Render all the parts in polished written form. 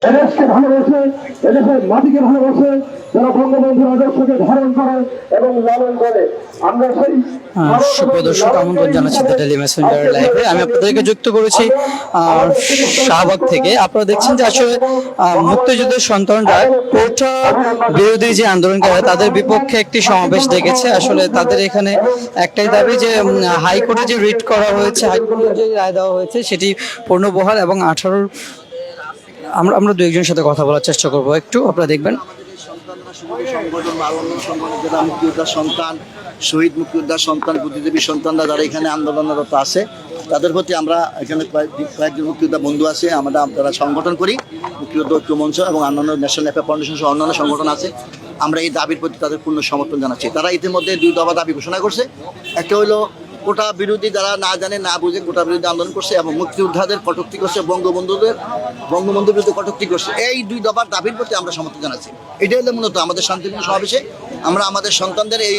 এদেশকে ভালোবাসে, এদেশের মাটিকে ভালোবাসে, যারা বঙ্গবন্ধুর আদর্শকে ধারণ করে এবং লালন করে। আমরা সেই সুপ্রিয় দর্শক, আমন্ত্রণ জানাচ্ছি দ্য ডেইলি মেসেঞ্জার লাইভে। আমি আপনাদেরকে যুক্ত করেছি শাহবাগ থেকে। আপনারা দেখছেন যে আসলে মুক্তিযুদ্ধের সন্তানরা কোটা বিরোধী যে আন্দোলন করে তাদের বিপক্ষে একটি সমাবেশ ডেকেছে। আসলে তাদের এখানে একটাই দাবি যে হাইকোর্টে যে রিট করা হয়েছে, হাইকোর্টে যে রায় দেওয়া হয়েছে সেটি পূর্ণবহাল এবং 18 আমরা দু একজনের সাথে কথা বলার চেষ্টা করব, একটু আপনারা দেখবেন। সংগঠন বা অন্য সংগঠন যারা মুক্তিযোদ্ধার সন্তান, শহীদ মুক্তিযোদ্ধার সন্তান, বুদ্ধিজীবী সন্তানরা যারা এখানে আন্দোলনরত আছে, তাদের প্রতি আমরা এখানে কয়েকজন মুক্তিযোদ্ধা বন্ধু আছে, আমরা যারা সংগঠন করি, মুক্তিযুদ্ধ ঐক্য মঞ্চ এবং অন্যান্য ন্যাশনাল অ্যাফেয়ার ফাউন্ডেশন সহ অন্যান্য সংগঠন আছে, আমরা এই দাবির প্রতি তাদের পূর্ণ সমর্থন জানাচ্ছি। তারা ইতিমধ্যে 2 দফা দাবি ঘোষণা করছে। একটা হলো কোটা বিরোধী, যারা না জানে না বুঝে কোটা বিরোধী আন্দোলন করছে এবং মুক্তিযোদ্ধাদের কটূক্তি করছে, বঙ্গবন্ধুর বিরুদ্ধে কটূক্তি করছে। এই 2 দফার দাবির প্রতি আমরা সমর্থন জানাচ্ছি। এটাই হলো মূলত আমাদের শান্তিপূর্ণ সমাবেশে আমরা আমাদের সন্তানদের এই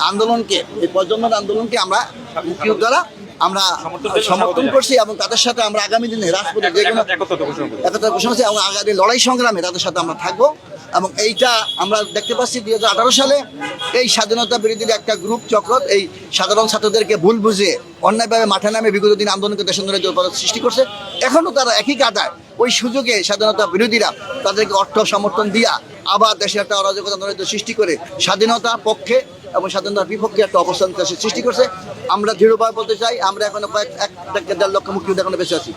আন্দোলনকে, এই প্রজন্মের আন্দোলনকে আমরা মুক্তিযোদ্ধারা আমরা সমর্থন করছি এবং তাদের সাথে আমরা আগামী দিনে রাজপথে যে কোনো একতা ঘোষণা করছি এবং আগামী লড়াই সংগ্রামে তাদের সাথে আমরা থাকবো। এবং এইটা আমরা দেখতে পাচ্ছি 2018 সালে এই স্বাধীনতা বিরোধী একটা গ্রুপ চক্র এই সাধারণ ছাত্রদেরকে ভুল বুঝিয়ে অন্যায়ভাবে মাঠে নামে বিগত দিন আন্দোলনকে দেশান্তরের সৃষ্টি করছে। এখনও তারা একই কাঁটায় ওই সুযোগে স্বাধীনতা বিরোধীরা তাদেরকে অর্থ সমর্থন দিয়া আবার দেশে একটা অরাজকতা নৈরাজ্য সৃষ্টি করে স্বাধীনতার পক্ষে এবং স্বাধীনতার বিপক্ষে একটা অবস্থান সৃষ্টি করছে। আমরা দৃঢ়ভাবে বলতে চাই, আমরা এখনো প্রায় 1.5 লক্ষ মুক্তিযোদ্ধা এখনো বেঁচে আছি।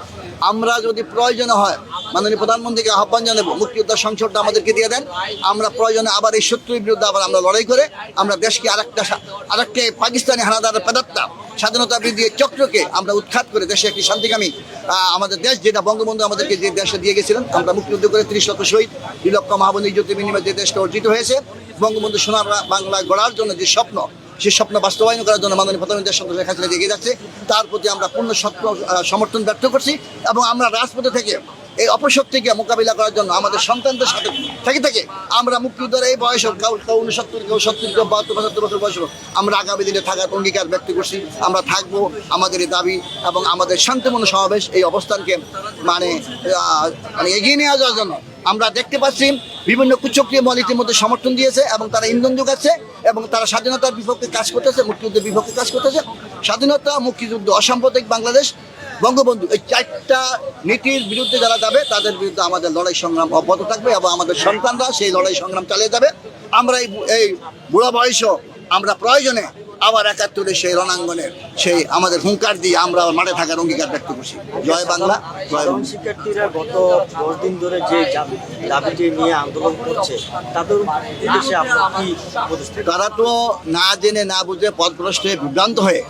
আমরা যদি প্রয়োজন হয় মাননীয় প্রধানমন্ত্রীকে আহ্বান জানাবো, মুক্তিযোদ্ধা সংসদটা আমাদেরকে দিয়ে দেন। আমরা প্রয়োজনে আবার এই শত্রুর বিরুদ্ধে আবার আমরা লড়াই করে আমরা দেশকে আরেকটা পাকিস্তানি হানাদারের পেদাত্তা স্বাধীনতা বিরোধী চক্রকে আমরা উৎখাত করে দেশে একটি শান্তিকামী আমাদের দেশ, যেটা বঙ্গবন্ধু আমাদেরকে যে দেশে দিয়ে গেছিলেন। আমরা মুক্তিযুদ্ধ করে 30 লক্ষ শহীদ, 2 লক্ষ মহাবনী ইজ্জতের বিনিময়ে যে দেশটা অর্জিত হয়েছে, বঙ্গবন্ধু সোনার বাংলা গড়ার জন্য যে স্বপ্ন, সেই স্বপ্ন বাস্তবায়ন করার জন্য মাননীয় প্রধানমন্ত্রীর সঙ্গে শেখ হাসিনা এগিয়ে যাচ্ছে, তার প্রতি আমরা পূর্ণ সমর্থন ব্যক্ত করছি। এবং আমরা রাজপথে থেকে এই অপশক্তিকে মোকাবিলা করার জন্য আমাদের সন্তানদের সাথে থেকে আমরা মুক্তিযুদ্ধের এই বয়স, কেউ 69, কেউ 70, কেউ 72, 75 বছর বয়স, আমরা আগামী দিনে থাকার অঙ্গীকার ব্যক্ত করছি। আমরা থাকবো, আমাদের এই দাবি এবং আমাদের শান্তিপূর্ণ সমাবেশ এই অবস্থানকে মানে এগিয়ে নিয়ে যাওয়ার জন্য। আমরা দেখতে পাচ্ছি বিভিন্ন কুচক্রীয় মহল ইতিমধ্যে সমর্থন দিয়েছে এবং তারা ইন্ধন যোগাচ্ছে এবং তারা স্বাধীনতার বিপক্ষে কাজ করতেছে, মুক্তিযুদ্ধের বিপক্ষে কাজ করতেছে। স্বাধীনতা, মুক্তিযুদ্ধ, অসাম্প্রদায়িক বাংলাদেশ, বঙ্গবন্ধু, এই 4টা নীতির বিরুদ্ধে যারা যাবে তাদের বিরুদ্ধে আমাদের লড়াই সংগ্রাম অব্যাহত থাকবে এবং আমাদের সন্তানরা সেই লড়াই সংগ্রাম চালিয়ে যাবে। আমরা এই বুড়া বয়সও আমরা প্রয়োজনে আবার 71 সেই রণাঙ্গনের সেই আমাদের হুঙ্কার দিয়ে আমরা মাঠে থাকার অঙ্গীকার ব্যক্ত করছি। জয় বাংলা, জয় বাংলা। শিক্ষার্থীরা গত 10 দিন ধরে যে দাবিটি নিয়ে আন্দোলন করছে, তাদের উদ্দেশ্যে আপনার কি উপদেশ? তারা তো না জেনে না বুঝে পথভ্রষ্ট হয়ে বিভ্রান্ত হয়ে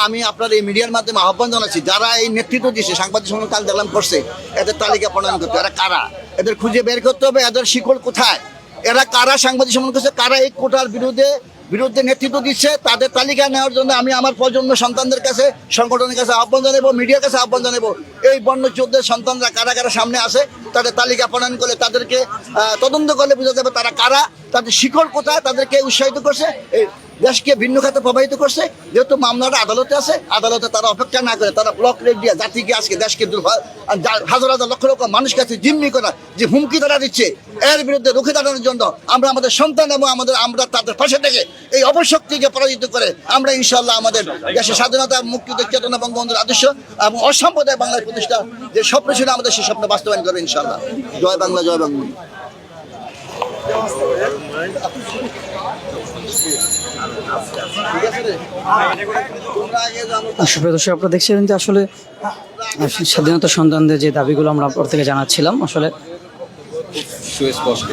আমি আপনার এই মিডিয়ার মাধ্যমে আহ্বান জানাচ্ছি, যারা এই নেতৃত্ব দিচ্ছে, সাংবাদিক সম্মেলন কাল দেখলাম করছে, এদের তালিকা প্রণয়ন করতে, এরা কারা, এদের খুঁজে বের করতে হবে, এদের শিকড় কোথায়, এরা কারা সাংবাদিক সম্মেলন করছে, কারা এই কোটার বিরুদ্ধে নেতৃত্ব দিচ্ছে, তাদের তালিকা নেওয়ার জন্য আমি আমার প্রজন্ম সন্তানদের কাছে, সংগঠনের কাছে আহ্বান জানাবো, মিডিয়ার কাছে আহ্বান জানাবো। এই বন্য চোদ্দের সন্তানরা কারা কারা সামনে আসে, তাদের তালিকা প্রণয়ন করলে, তাদেরকে তদন্ত করলে বোঝা যাবে তারা কারা, তাদের শিকড় কোথায়, তাদেরকে উৎসাহিত করছে, এই দেশকে ভিন্ন খাতে প্রভাবিত করছে। যেহেতু মামলাটা আদালতে আছে, আদালতে তারা অপেক্ষা না করে তারা ব্লক রেট দিয়ে জাতিকে আজকে দেশকে হাজার হাজার লক্ষ লক্ষ মানুষ কাছে জিম্মি করা যে হুমকি তারা দিচ্ছে, এর বিরুদ্ধে রুখে দাঁড়ানোর জন্য আমরা আমাদের সন্তান এবং আমরা তাদের পাশে থেকে এই অপশক্তিকে পরাজিত করে আমরা ইনশাল্লাহ আমাদের দেশের স্বাধীনতা, মুক্তিযুদ্ধের চেতনা, বঙ্গবন্ধুর আদর্শ এবং অসাম্প্রদায়িক বাংলার প্রতিষ্ঠা যে স্বপ্ন ছিল আমাদের সেই স্বপ্ন বাস্তবায়ন করে ইনশাল্লাহ। জয় বাংলা, জয় বাংলা। সুপ্রিয় দর্শক, আপনারা দেখছিলেন যে আসলে স্বাধীনতা সন্তানদের যে দাবিগুলো আমরা আপনার থেকে জানাচ্ছিলাম, আসলে সুস্পষ্ট।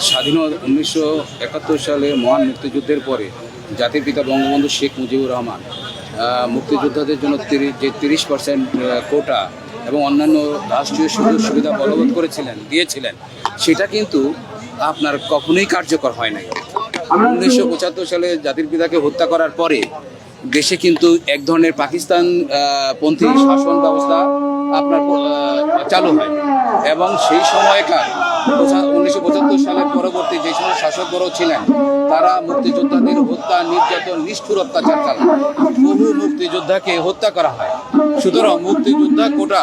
স্বাধীনতা 1971 সালে মহান মুক্তিযুদ্ধের পরে জাতির পিতা বঙ্গবন্ধু শেখ মুজিবুর রহমান মুক্তিযোদ্ধাদের জন্য 30% কোটা এবং অন্যান্য রাষ্ট্রীয় সুযোগ সুবিধা বলবৎ দিয়েছিলেন, সেটা কিন্তু আপনার কখনোই কার্যকর হয় নাই। 1975 সালে জাতির পিতাকে হত্যা করার পরে দেশে কিন্তু এক ধরনের পাকিস্তান পন্থী শাসন ব্যবস্থা আপনার চালু হয় এবং সেই সময়কার 1975 সালের পরবর্তী যে সময় শাসকগণ ছিলেন তারা মুক্তিযোদ্ধাদের হত্যা, নির্যাতন, নিষ্ঠুর অত্যাচার চালায়। বহু মুক্তিযোদ্ধাকে হত্যা করা হয় সুতরাং মুক্তিযোদ্ধা কোটা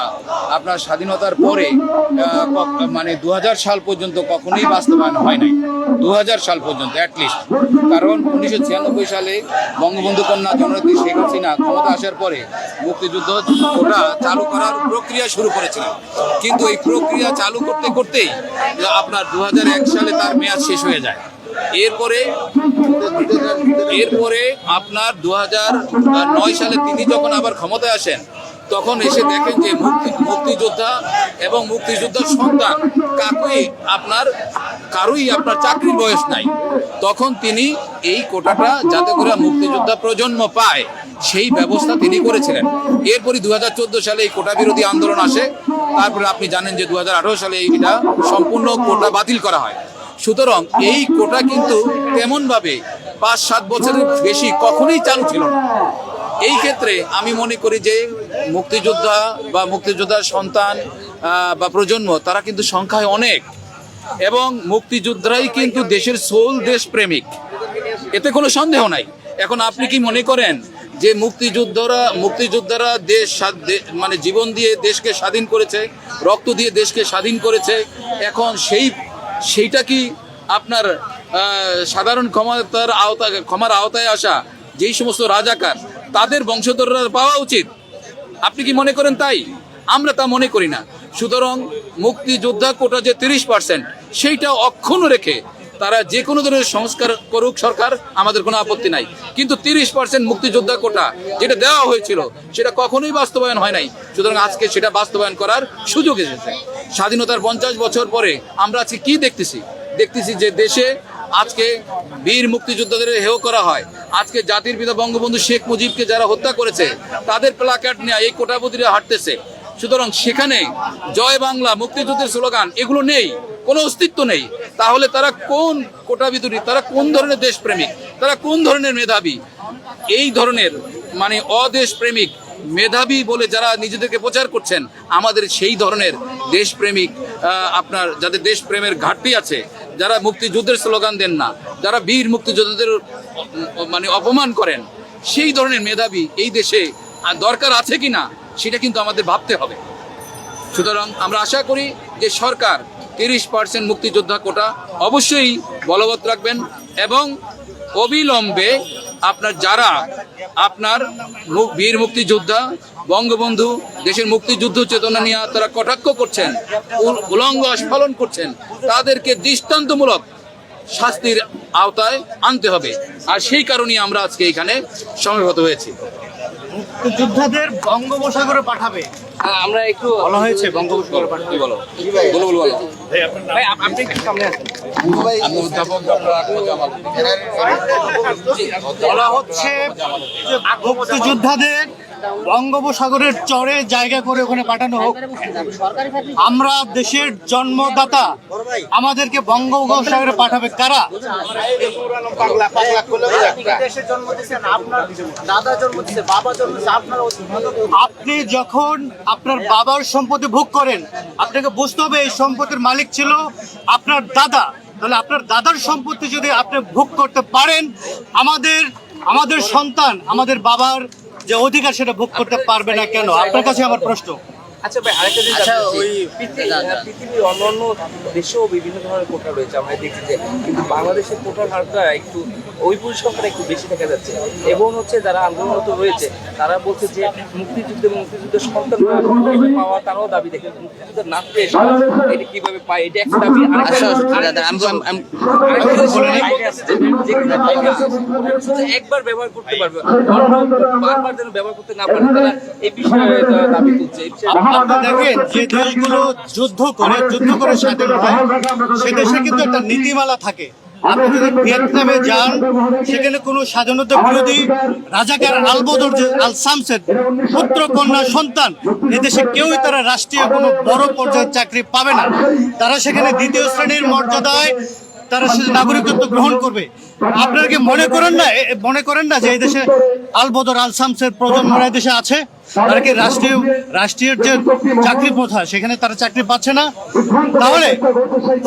আপনার স্বাধীনতার পরে মানে 2000 সাল পর্যন্ত কখনোই বাস্তবায়ন হয় নাই, 2000 সাল পর্যন্ত অ্যাটলিস্ট। কারণ 1996 সালে বঙ্গবন্ধু কন্যা জননেত্রী শেখ হাসিনা ক্ষমতা আসার পরে মুক্তিযুদ্ধ কোটা চালু করার প্রক্রিয়া শুরু করেছিলেন, কিন্তু এই প্রক্রিয়া চালু করতে করতেই আপনার 2001 সালে তার মেয়াদ শেষ হয়ে যায়। এরপরে আপনার 2009 সালে তিনি যখন আবার ক্ষমতায় আসেন, তখন এসে দেখেন যে মুক্তিযোদ্ধা এবং মুক্তিযোদ্ধার সন্তান কারোই আপনার চাকরির বয়স নাই। তখন তিনি এই কোটাটা যাতে করে মুক্তিযোদ্ধা প্রজন্ম পায় সেই ব্যবস্থা তিনি করেছিলেন। এরপরই 2014 সালে এই কোটা বিরোধী আন্দোলন আসে। তারপরে আপনি জানেন যে 2018 সালে এটা সম্পূর্ণ কোটা বাতিল করা হয়। সুতরাং এই কোটা কিন্তু তেমনভাবে 5-7 বছরের বেশি কখনোই চালু ছিল না। এই ক্ষেত্রে আমি মনে করি যে মুক্তিযোদ্ধা বা মুক্তিযোদ্ধার সন্তান বা প্রজন্ম তারা কিন্তু সংখ্যায় অনেক, এবং মুক্তিযোদ্ধারাই কিন্তু দেশের সোল দেশপ্রেমিক, এতে কোনো সন্দেহ নাই। এখন আপনি কি মনে করেন যে মুক্তিযোদ্ধারা মানে জীবন দিয়ে দেশকে স্বাধীন করেছে, রক্ত দিয়ে দেশকে স্বাধীন করেছে, এখন সেইটা কি আপনার সাধারণ ক্ষমার আওতায় আসা যেই সমস্ত রাজাকার তাদের বংশধররা পাওয়া উচিত? আপনি কি মনে করেন তাই? আমরা তা মনে করি না। সুতরাং মুক্তিযোদ্ধা কোটা যে 30%, সেইটা অক্ষুণ্ণ রেখে তারা যে কোনো ধরনের সংস্কার করুক সরকার, আমাদের কোনো আপত্তি নাই। কিন্তু 30% মুক্তিযোদ্ধা কোটা যেটা দেওয়া হয়েছিল সেটা কখনোই বাস্তবায়ন হয় নাই। সুতরাং আজকে সেটা বাস্তবায়ন করার সুযোগ এসেছে। স্বাধীনতার 50 বছর পরে আমরা আজকে কি দেখতেছি যে দেশে আজকে বীর মুক্তিযোদ্ধাদের হেয় করা হয়। আজকে জাতির পিতা বঙ্গবন্ধু শেখ মুজিবকে যারা হত্যা করেছে তাদের প্লাকার্ড নিয়ে এই কোটাপতিরা হাঁটতেছে। সুতরাং সেখানে জয় বাংলা, মুক্তিযুদ্ধের স্লোগান এগুলো নেই, কোনো অস্তিত্ব নেই। তাহলে তারা কোন কোটা বিরোধী, তারা কোন ধরনের দেশপ্রেমিক, তারা কোন ধরনের মেধাবী? এই ধরনের মানে অদেশপ্রেমিক মেধাবী বলে যারা নিজেদেরকে প্রচার করছেন, আমাদের সেই ধরনের দেশপ্রেমিক আপনার যাদের দেশপ্রেমের ঘাটতি আছে, যারা মুক্তিযুদ্ধের স্লোগান দেন না, যারা বীর মুক্তিযোদ্ধাদের মানে অপমান করেন, সেই ধরনের মেধাবী এই দেশে দরকার আছে কিনা সেটা কিন্তু আমাদের ভাবতে হবে। সুতরাং আমরা আশা করি যে সরকার 30% মুক্তিযোদ্ধা কোটা অবশ্যই বলবৎ রাখবেন, এবং অবিলম্বে যারা বীর মুক্তিযোদ্ধা বঙ্গবন্ধু দেশের মুক্তিযুদ্ধ চেতনা নিয়ে তারা কটাক্ষ করছেন, উলঙ্গ আস্ফালন করছেন, তাদেরকে দৃষ্টান্তমূলক শাস্তির আওতায় আনতে হবে। আর সেই কারণেই আমরা আজকে এখানে সমবেত হয়েছি। মুক্তিযোদ্ধাদের বঙ্গোপসাগরে পাঠাবে, আমরা একটু বলা হয়েছে বঙ্গোপসাগরে পাঠাবে। বলো। ভাই আপনি একটু সামনে আসেন। বলা হচ্ছে যে মুক্তিযোদ্ধাদের বঙ্গোপসাগরের চরে জায়গা করে ওখানে পাঠানো হোক। আমরা দেশের জন্মদাতা, আমাদেরকে বঙ্গোপসাগরে পাঠাবে কারা? আপনি যখন আপনার বাবার সম্পত্তি ভোগ করেন, আপনাকে বুঝতে হবে এই সম্পত্তির মালিক ছিল আপনার দাদা। তাহলে আপনার দাদার সম্পত্তি যদি আপনি ভোগ করতে পারেন, আমাদের সন্তান, আমাদের বাবার যে অধিকার সেটা ভোগ করতে পারবে না কেন? আপনার কাছে আমার প্রশ্ন। আচ্ছা ভাই, আরেকটা জিনিস ওই পৃথিবীর অন্যান্য দেশেও বিভিন্ন ধরনের কোটা রয়েছে, আমরা দেখছি যে, কিন্তু বাংলাদেশের কোটার হারটা একটু ওই পরিসংখ্যাটা একটু বেশি দেখা যাচ্ছে। এবং হচ্ছে যারা আন্দোলনরত রয়েছে তারা বলছে যে মুক্তিযুদ্ধ এবং মুক্তিযুদ্ধের সন্তানরা পাওয়া তারাও দাবি দেখে, মুক্তিযুদ্ধের নাচতে এসে এটা কিভাবে পায়, এটা একটা দাবি। একবার ব্যবহার করতে পারবে, বারবার যেন ব্যবহার করতে না পারে, তারা এই বিষয়ে দাবি তুলছে। দেখেন, যে দেশগুলো যুদ্ধ করে স্বাধীন হয়, সে দেশে কিন্তু একটা নীতিমালা থাকে। আপনি যদি ভিয়েতনামে যান, সেখানে কোনো স্বাধীনতা বিরোধী রাজাকার আলবদর আল শামসের পুত্র কন্যা সন্তান এদেশে কেউই তারা রাষ্ট্রীয় কোনো বড় পর্যায়ের চাকরি পাবে না। তারা সেখানে দ্বিতীয় শ্রেণীর মর্যাদায় তারা নাগরিকত্ব গ্রহণ করবে। আপনারা কি মনে করেন না যে এই দেশে আলবদর আল শামসের প্রজন্মরা দেশে আছে? তারা কি রাষ্ট্রীয় যে চাকরি প্রথা সেখানে তারা চাকরি পাচ্ছে না? তাহলে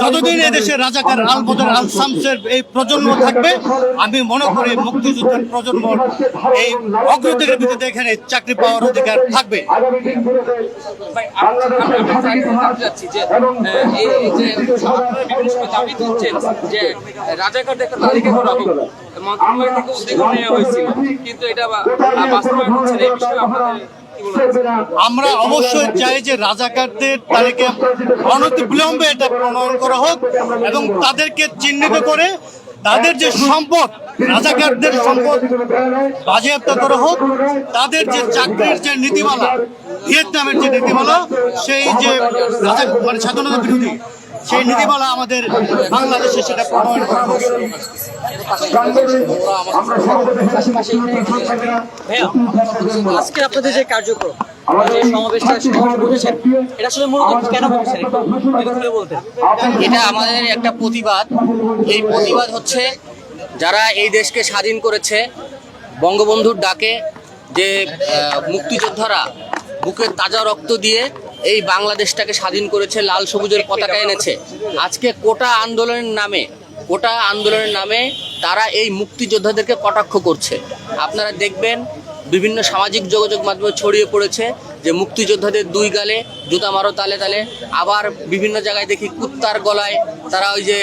যতদিন এদেশে রাজাকার আল বদর আল শামসের এই প্রজন্ম থাকবে, আমি মনে করি মুক্তিযুদ্ধের প্রজন্ম এই অগ্রগতির ভিত্তিতে এখানে চাকরি পাওয়ার অধিকার থাকবে। ভাই, আমরা জানতে চাচ্ছি যে এই যে আপনারা বিভিন্ন সময় দাবি তুলছেন যে রাজাকারদের একটা তালিকা করা হোক, মন্ত্রণালয় থেকে উদ্যোগ নেওয়া হয়েছিল, কিন্তু এটা বাস্তবায়ন হচ্ছে না। এই বিষয়ে আপনাদের কি বলবেন? আমরা অবশ্যই চাই যে রাজাকারদের তালিকা অনতিবিলম্বে এটা প্রণয়ন করা হোক এবং তাদেরকে চিহ্নিত করে তাদের যে সম্পদ, রাজাকারদের সম্পদ বাজেয়াপ্ত করা হোক। তাদের যে চাকরির যে নীতিমালা, ভিয়েতনামের যে নীতিমালা, সেই যে মানে স্বাধীনতা বিরোধী সেই নীতিমালা আমাদের বাংলাদেশে সেটা প্রণয়ন করা হোক। আজকে আপনাদের যে কার্যক্রম, যে সমাবেশটা বসেছেন, এটা আসলে মূলত কেন বসেছেন একটু খুলে বলতেন? এটা আমাদের একটা প্রতিবাদ। এই প্রতিবাদ হচ্ছে যারা এই দেশকে স্বাধীন করেছে বঙ্গবন্ধুর ডাকে, যে মুক্তিযোদ্ধারা বুকের তাজা রক্ত দিয়ে এই বাংলাদেশটাকে স্বাধীন করেছে, লাল সবুজের পতাকা এনেছে। আজকে কোটা আন্দোলনের নামে তারা এই মুক্তিযোদ্ধাদেরকে কটাক্ষ করছে। আপনারা দেখবেন বিভিন্ন সামাজিক যোগাযোগ মাধ্যমে ছড়িয়ে পড়েছে যে মুক্তিযোদ্ধাদের দুই গালে জুতা মারো তালে তালে। আবার বিভিন্ন জায়গায় দেখি কুত্তার গলায় তারা ওই যে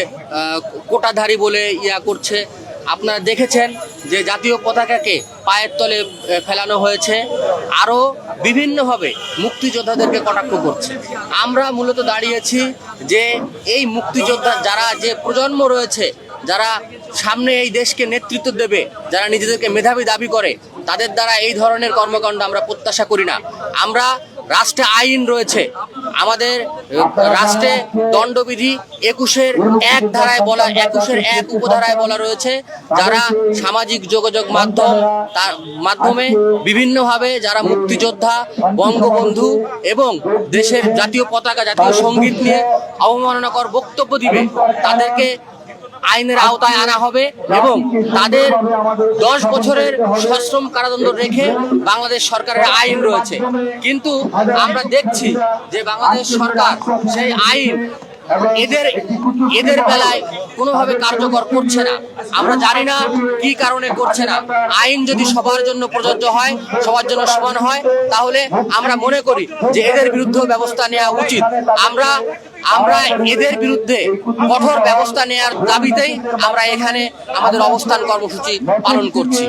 কোটাধারী বলে করছে। আপনারা দেখেছেন যে জাতীয় পতাকাকে পায়ের তলে ফেলানো হয়েছে, আরও বিভিন্নভাবে মুক্তিযোদ্ধাদেরকে কটাক্ষ করছে। আমরা মূলত দাঁড়িয়েছি যে এই মুক্তিযোদ্ধা যারা যে প্রজন্ম রয়েছে, যারা সামনে এই দেশকে নেতৃত্ব দেবে, যারা নিজেদেরকে মেধাবী দাবি করে, তাদের দ্বারা এই ধরনের কর্মকাণ্ড আমরা প্রত্যাশা করি না। আমরা রাষ্ট্রে আইন রয়েছে, আমাদের রাষ্ট্রে দণ্ডবিধি 21-এর 1 ধারায় বলা, 21-এর 1 উপধারায় বলা রয়েছে, যারা সামাজিক যোগাযোগ তার মাধ্যমে বিভিন্নভাবে যারা মুক্তিযোদ্ধা, বঙ্গবন্ধু এবং দেশের জাতীয় পতাকা, জাতীয় সঙ্গীত নিয়ে অবমাননাকর বক্তব্য দিবে, তাদেরকে আইনের আওতায় আনা হবে এবং তাদের 10 বছরের সশ্রম কারাদণ্ড রেখে বাংলাদেশ সরকারের আইন রয়েছে। কিন্তু আমরা দেখছি যে বাংলাদেশ সরকার সেই আইন এদের বেলায় কোনোভাবে কার্যকর করছে না। আমরা জানি না কি কারণে করছে না। আইন যদি সবার জন্য প্রযোজ্য হয়, সবার জন্য সমান হয়, তাহলে আমরা মনে করি যে এদের বিরুদ্ধে ব্যবস্থা নেওয়া উচিত। আমরা এদের বিরুদ্ধে কঠোর ব্যবস্থা নেওয়ার দাবিতেই আমরা এখানে আমাদের অবস্থান কর্মসূচি পালন করছি।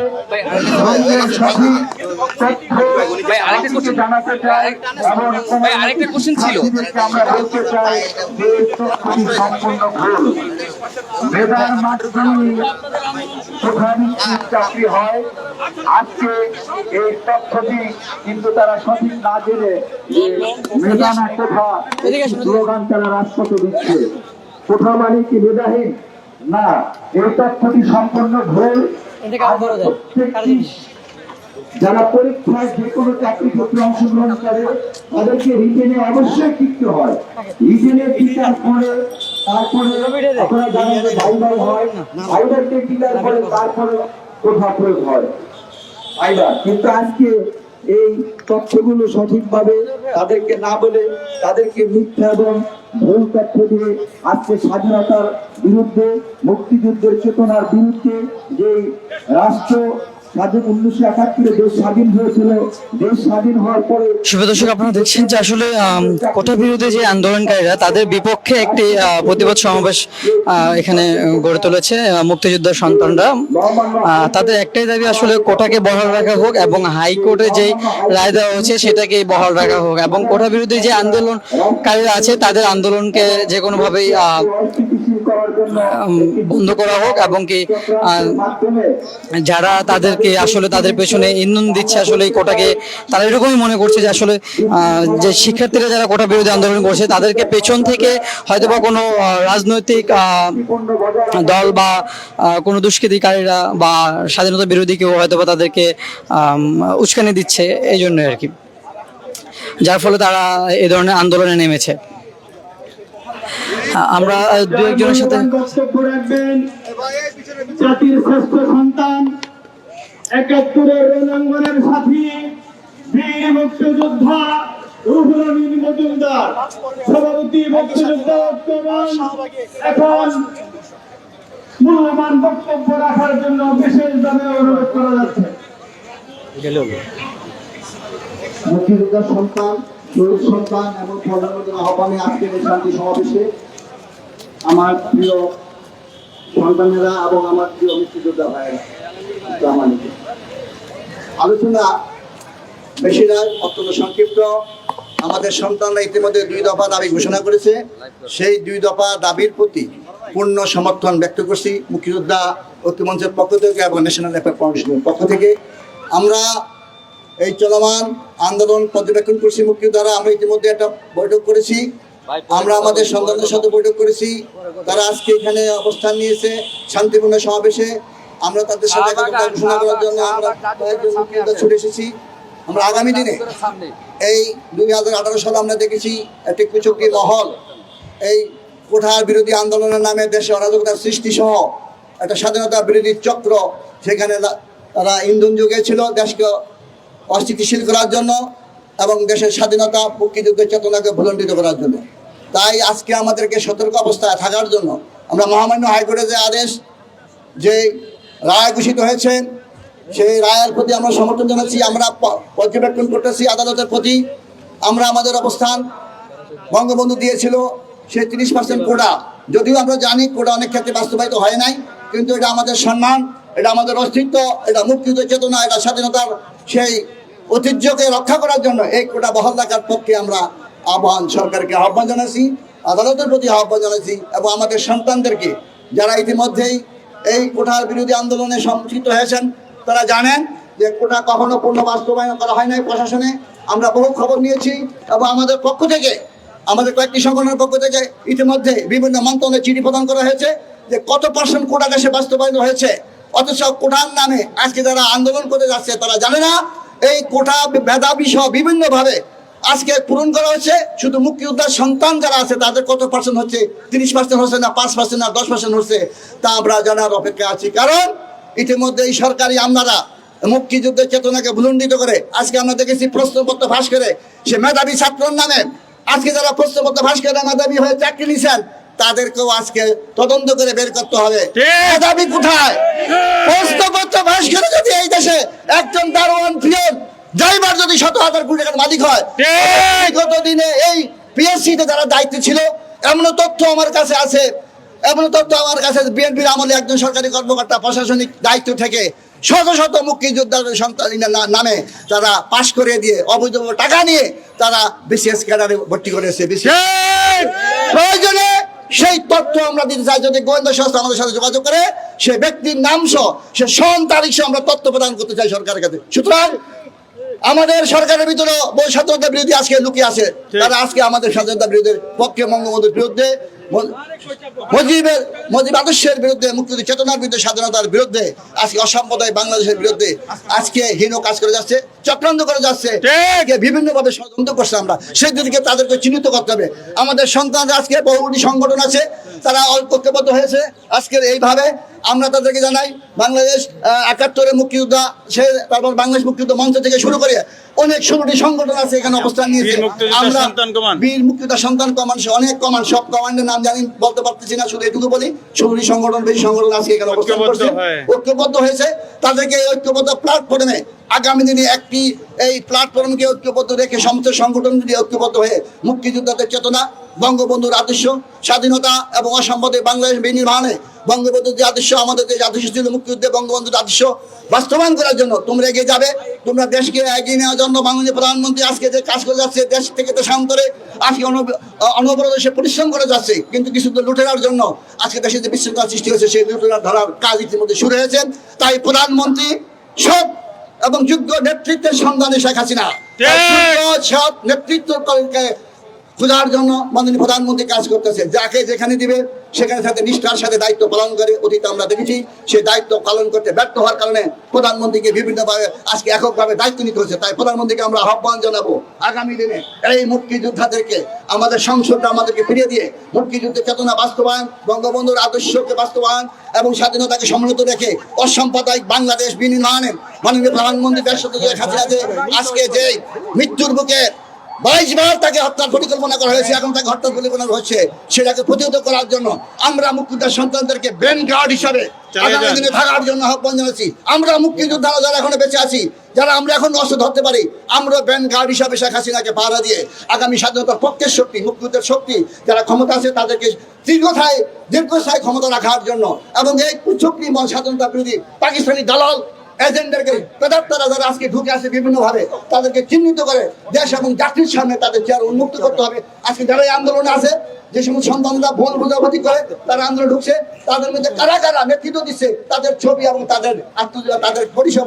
আরেকটা কোশ্চেন ছিল, চাকরি হয়। আজকে এই তথ্যটি কিন্তু তারা সঠিক না জেনে মেধানা কোঠা স্লোগান তারা রাজপথে দিচ্ছে। কোঠা মানে কি মেধাহীন? না, এই তথ্যটি সম্পূর্ণ ভুল। যারা পরীক্ষায় যে কোনো চাকরি ক্ষেত্রে অংশগ্রহণ করে তাদেরকে রিটেনে অবশ্যই টিকতে হয়। রিটেনে টিকার পরে তারপরে আপনারা জানেন যে ভাইবার হয়, ভাইবারকে টিকার পরে তারপরে কোঠা প্রয়োগ হয় ভাইবার। কিন্তু আজকে এই তথ্যগুলো সঠিকভাবে তাদেরকে না বলে তাদেরকে মিথ্যা এবং ভুল তথ্য দিয়ে আজকে স্বাধীনতার বিরুদ্ধে, মুক্তিযুদ্ধের চেতনার বিরুদ্ধে, যে রাষ্ট্র 1971 দেশ স্বাধীন হয়েছিল, দেশ স্বাধীন হওয়ার পরে শুভ দর্শক, আপনারা দেখছেন যে আসলে কোটা বিরোধী যে আন্দোলনকারীরা, তাদের বিপক্ষে একটি প্রতিবাদ সমাবেশ এখানে গড়ে তুলেছে মুক্তিযোদ্ধার সন্তানরা। তাদের একটাই দাবি, আসলে কোটাকে বহাল রাখা হোক এবং হাইকোর্টে যে রায় দেওয়া হয়েছে সেটাকে বহাল রাখা হোক, এবং কোটা বিরোধী যে আন্দোলনকারীরা আছে তাদের আন্দোলনকে যে কোনোভাবেই বন্ধ করা হোক, এবং কি যারা তাদেরকে আসলে তাদের পেছনে ইন্ধন দিচ্ছে, আসলে এই কোটাকে তারা এরকমই মনে করছে যে আসলে যে শিক্ষার্থীরা যারা কোটা বিরোধী আন্দোলন করছে তাদেরকে পেছন থেকে হয়তোবা কোনো রাজনৈতিক দল বা কোনো দুষ্কৃতিকারীরা বা স্বাধীনতা বিরোধী কেউ হয়তোবা তাদেরকে উস্কানি দিচ্ছে, এই জন্য আর কি, যার ফলে তারা এই ধরনের আন্দোলনে নেমেছে। আমরা দু একজনের সাথে বক্তব্য রাখবেন জাতির শ্রেষ্ঠ সন্তান, 71-এর রণাঙ্গনের সাথী, বীর মুক্তিযোদ্ধা রুহুল আমিন মজুমদার, সভাপতি মুক্তিযোদ্ধা বর্তমান, এখন মূল্যবান বক্তব্য রাখার জন্য বিশেষভাবে অনুরোধ করা যাচ্ছে। মুক্তিযোদ্ধার সন্তান, শহীদ সন্তান এবং প্রধানমন্ত্রীর আহ্বানে আজকের এই শান্তি সমাবেশে আমার প্রিয় সন্তানেরা এবং আমার প্রিয় মুক্তিযোদ্ধা ভাইয়েরা, আলোচনা বেশি নয়, অত্যন্ত সংক্ষিপ্ত। আমাদের সন্তানরা ইতিমধ্যে 2 দফা দাবি ঘোষণা করেছে। সেই 2 দফা দাবির প্রতি পূর্ণ সমর্থন ব্যক্ত করছি মুক্তিযোদ্ধা ঐক্যমঞ্চের পক্ষ থেকে এবং ন্যাশনাল এফআইআর ফাউন্ডেশনের পক্ষ থেকে। আমরা এই চলমান আন্দোলন পর্যবেক্ষণ করছি মুক্তিযোদ্ধারা। আমরা ইতিমধ্যে একটা বৈঠক করেছি, আমরা আমাদের সন্তানদের সাথে বৈঠক করেছি। তারা আজকে এখানে অবস্থান নিয়েছে শান্তিপূর্ণ সমাবেশে। আমরা তাদের সাথে ঘোষণা করার জন্য আমরা কয়েকজন মুক্তিযোদ্ধা ছুটে এসেছি। আমরা আগামী দিনে এই 2018 সালে আমরা দেখেছি একটি কুচক্রী মহল এই কোঠার বিরোধী আন্দোলনের নামে দেশে অরাজকতার সৃষ্টি সহ একটা স্বাধীনতা বিরোধী চক্র সেখানে তারা ইন্ধন জুগিয়েছিল দেশকে অস্থিতিশীল করার জন্য এবং দেশের স্বাধীনতা মুক্তিযুদ্ধের চেতনাকে ভুলণ্ডিত করার জন্য। তাই আজকে আমাদেরকে সতর্ক অবস্থায় থাকার জন্য আমরা মহামান্য হাইকোর্টের যে আদেশ, যে রায় ঘোষিত হয়েছে, সেই রায়ের প্রতি আমরা সমর্থন জানাচ্ছি। আমরা পর্যবেক্ষণ করতেছি আদালতের প্রতি। আমরা আমাদের অবস্থান বঙ্গবন্ধু দিয়েছিল সেই 30% কোটা, যদিও আমরা জানি কোটা অনেক ক্ষেত্রে বাস্তবায়িত হয় নাই, কিন্তু এটা আমাদের সম্মান, এটা আমাদের অস্তিত্ব, এটা মুক্তিযুদ্ধের চেতনা, এটা স্বাধীনতার সেই ঐতিহ্যকে রক্ষা করার জন্য এই কোটা বহাল রাখার পক্ষে আমরা সরকারকে আহ্বান জানাচ্ছি, আদালতের প্রতি আহ্বান জানাচ্ছি এবং আমাদের সন্তানদেরকে যারা ইতিমধ্যেই এই কোটার বিরোধী আন্দোলনে সম্পৃক্ত হয়েছেন তারা জানেন যে কোটা কখনো পূর্ণ বাস্তবায়ন করা হয় নাই প্রশাসনে। আমরা বহু খবর নিয়েছি এবং আমাদের পক্ষ থেকে, আমাদের কয়েকটি সংগঠনের পক্ষ থেকে ইতিমধ্যে বিভিন্ন মন্ত্রণালয়ে চিঠি প্রদান করা হয়েছে যে কত % কোটা দেশে বাস্তবায়ন হয়েছে। অথচ কোটার নামে আজকে যারা আন্দোলন করে যাচ্ছে তারা জানে না এই কোটা মেধাবী সহ বিভিন্নভাবে আজকে পূরণ করা হচ্ছে। শুধু মুক্তিযোদ্ধার সন্তান যারা আছে তাদের কত % হচ্ছে, 30% হচ্ছে না 5% না 10% হচ্ছে, তা আমরা জানার অপেক্ষা আছি। কারণ ইতিমধ্যে এই সরকারি আমলারা মুক্তিযুদ্ধের চেতনাকে ভুলণ্ডিত করে আজকে আমরা দেখেছি প্রশ্নপত্র ফাঁস করে সে মেধাবী ছাত্রর নামে আজকে যারা প্রশ্নপত্র ফাঁস করে মেধাবী হয়ে চাকরি নিয়েছেন তাদেরকেও আজকে তদন্ত করে বের করতে হবে মেধাবী কোথায়। প্রশ্নপত্র ফাঁস করে যদি এই দেশে একজন দারোয়ান পিয়ন ড্রাইভার যদি 100,000 কোটি টাকার মালিক হয়, গত দিনে এই পিএসসিতে যারা দায়িত্বে ছিল, এমন তথ্য আমার কাছে আছে, এমন তথ্য আমার কাছে বিএনপির আমলে একজন সরকারি কর্মকর্তা প্রশাসনিক দায়িত্ব থেকে শত শত মুক্তিযোদ্ধাদের সন্তানের নামে তারা পাশ করে দিয়ে অবৈধ টাকা নিয়ে তারা বিসিএস ক্যাডারে ভর্তি করেছে। প্রয়োজনে সেই তথ্য আমরা দিতে চাই, যদি গোয়েন্দা সংস্থা আমাদের সাথে যোগাযোগ করে সে ব্যক্তির নাম সহ সে সন তারিখ সহ আমরা তথ্য প্রদান করতে চাই সরকারের কাছে। সুতরাং আমাদের সরকারের ভিতরে বহু স্বাধীনতা বিরোধী আজকে লুকিয়ে আছে, তারা আজকে আমাদের স্বাধীনতা বিরোধীর পক্ষে, বঙ্গবন্ধুর বিরুদ্ধে, মুজিব আদর্শের বিরুদ্ধে, মুক্তিযুদ্ধ চেতনার বিরুদ্ধে, স্বাধীনতার বিরুদ্ধে, আজকে অসাম্প্রদায়িক বাংলাদেশের বিরুদ্ধে আজকে হীন কাজ করে যাচ্ছে, চক্রান্ত করে যাচ্ছে, বিভিন্নভাবে ষড়যন্ত্র করছে। আমরা সেই দিকে তাদেরকে চিহ্নিত করতে হবে। আমাদের সন্তানরা আজকে বহুটি সংগঠন আছে, তারা ঐক্যবদ্ধ হয়েছে আজকের এইভাবে। আমরা তাদেরকে জানাই বাংলাদেশ 71-এর মুক্তিযোদ্ধা, সে তারপর বাংলাদেশ মুক্তিযুদ্ধ মঞ্চ থেকে শুরু করে অনেক 16টি সংগঠন আছে এখানে অবস্থান নিয়েছে। আমরা বীর মুক্তিযোদ্ধা সন্তান কমান্ড, অনেক কমান্ড, সব কমান্ডের নাম জানি বলতে পারতেছি না, শুধু এটুকু বলি 16টি সংগঠন, বেশি সংগঠন আজকে এখানে অবস্থান করছে, ঐক্যবদ্ধ হয়েছে। তাদেরকে ঐক্যবদ্ধ প্ল্যাটফর্মে আগামী দিনে একটি এই প্ল্যাটফর্মকে ঐক্যবদ্ধ রেখে সমস্ত সংগঠনগুলি ঐক্যবদ্ধ হয়ে মুক্তিযোদ্ধাদের চেতনা, বঙ্গবন্ধুর আদর্শ, স্বাধীনতা এবং অসাম্প্রদায়িক বাংলাদেশ বিনির্মাণে বঙ্গবন্ধুর যে আদর্শ, আমাদের যে আদর্শ ছিল মুক্তিযুদ্ধে বঙ্গবন্ধুর আদর্শ বাস্তবায়ন করার জন্য তোমরা এগিয়ে যাবে। তোমরা দেশকে এগিয়ে নেওয়ার জন্য মাননীয় প্রধানমন্ত্রী আজকে যে কাজ করে যাচ্ছে, দেশ থেকে দেশান্তরে আজকে অনবরত সে পরিশ্রম করে যাচ্ছে, কিন্তু কিছু তো লুটেরার জন্য আজকে দেশে যে বিশৃঙ্খলা সৃষ্টি হয়েছে সেই লুটেরার ধরার কাজ ইতিমধ্যে শুরু হয়েছে। তাই প্রধানমন্ত্রী সব এবং যোগ্য নেতৃত্বের সন্ধানে শেখ হাসিনা সব নেতৃত্ব খোঁজার জন্য মাননীয় প্রধানমন্ত্রী কাজ করতেছে। যাকে যেখানে দিবে সেখানে তাদের নিষ্ঠার সাথে দায়িত্ব পালন করে অতীতে আমরা দেখেছি সেই দায়িত্ব পালন করতে ব্যর্থ হওয়ার কারণে প্রধানমন্ত্রীকে বিভিন্নভাবে আজকে এককভাবে দায়িত্ব নিতে হচ্ছে। তাই প্রধানমন্ত্রীকে আমরা আহ্বান জানাবো আগামী দিনে এই মুক্তিযোদ্ধাদেরকে আমাদের সংসদটা আমাদেরকে ফিরিয়ে দিয়ে মুক্তিযুদ্ধের চেতনা বাস্তবায়ন, বঙ্গবন্ধুর আদর্শকে বাস্তবায়ন এবং স্বাধীনতাকে সমুন্নত রেখে অসাম্প্রদায়িক বাংলাদেশ বিনির্মাণে মাননীয় প্রধানমন্ত্রী আজকে যে মৃত্যুর বুকে 22 বার তাকে হত্যার পরিকল্পনা করা হয়েছে, এখন তাকে হত্যার পরিকল্পনা হচ্ছে, সেটাকে প্রতিহত করার জন্য আমরা মুক্তিযোদ্ধার সন্তানদেরকে ব্যান গার্ড হিসাবে আগামী দিনে থাকার জন্য আহ্বান জানাচ্ছি। আমরা মুক্তিযোদ্ধারা যারা এখনো বেঁচে আছি, যারা আমরা এখন অস্ত্র ধরতে পারি, আমরা ব্যান গার্ড হিসাবে শেখ হাসিনাকে পাহারা দিয়ে আগামী স্বাধীনতার পক্ষের শক্তি, মুক্তিযুদ্ধের শক্তি যারা ক্ষমতা আছে তাদেরকে দীর্ঘস্থায়ী ক্ষমতা রাখার জন্য এবং এই কুচক্রী স্বাধীনতা বিরোধী পাকিস্তানি দালাল এজেন্টদেরকে প্রেতাত্মারা যারা আজকে ঢুকে আসে বিভিন্নভাবে তাদেরকে চিহ্নিত করে দেশ এবং জাতির সামনে তাদের চেয়ার উন্মুক্ত করতে হবে। আজকে যারা এই আন্দোলনে আছে, যে সমস্ত সন্তানরা ভুল বোঝাবুঝি করে তারা আন্দোলনে ঢুকছে, তাদের মধ্যে কারা কারা নেতৃত্ব দিচ্ছে তাদের ছবি এবং তাদের পরিষেবা